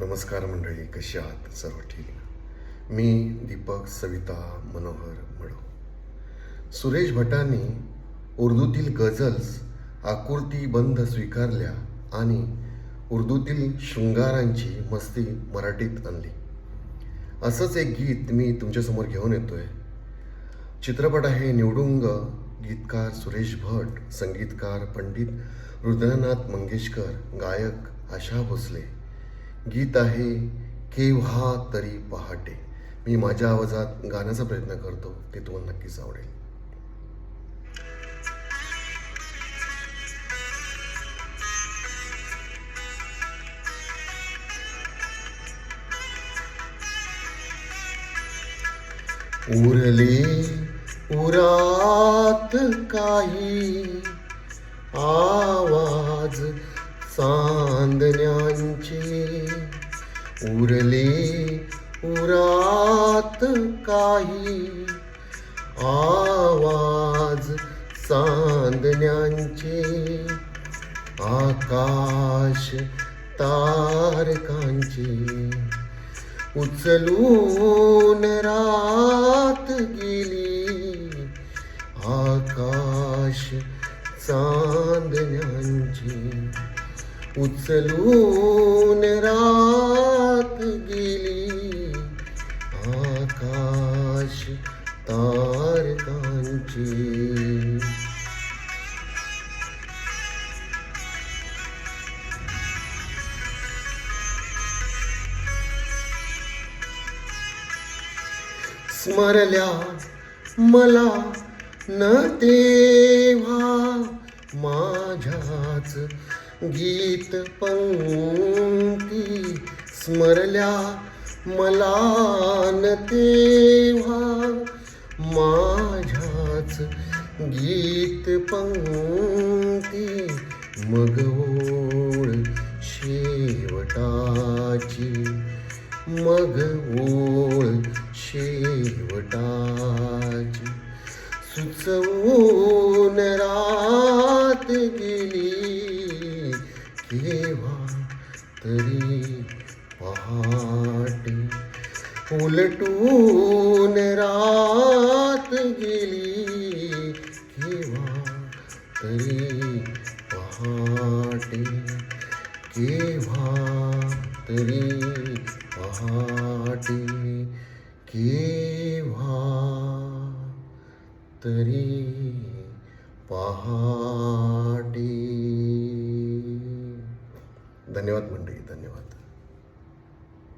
नमस्कार मंडळी, कशी आहात? सर्व ठीक ना? मी दीपक सविता मनोहर मडो. सुरेश भटांनी उर्दूतील गझल्स आकृतीबंध स्वीकारल्या आणि उर्दूतील शृंगारांची मस्ती मराठीत आणली. असंच एक गीत मी तुमच्यासमोर घेऊन येतोय. चित्रपट आहे निवडुंग, गीतकार सुरेश भट, संगीतकार पंडित हृदयनाथ मंगेशकर, गायक आशा भोसले. गीत आहे केव्हा तरी पहाटे. मी माझ्या आवाजात गाण्याचा प्रयत्न करतो, ते तुम्हाला नक्कीच आवडेल. उरले उरात काही आवाज चांदण्यांचे, उरले उरात काही आवाज चांदण्यांचे. आकाश तारकांचे उचलून रात गेली. आकाश चांदण्यांची उचलून रात गेली. आकाश तारकांची. स्मरल्या मला न तेव्हा माझ्याच गीत पंक्ती. स्मरल्या मला न तेव्हा माझ्याच गीत पंक्ती. मग ओळ शेवटाची, मग ओळ शेवटाची सुचवून रात गेली. केव्हा तरी पहाटे उलटून रात गेली. केव्हा तरी पहाटे, केव्हा तरी पहाटे, केव्हा तरी पहाटे. धन्यवाद मंडळी, धन्यवाद.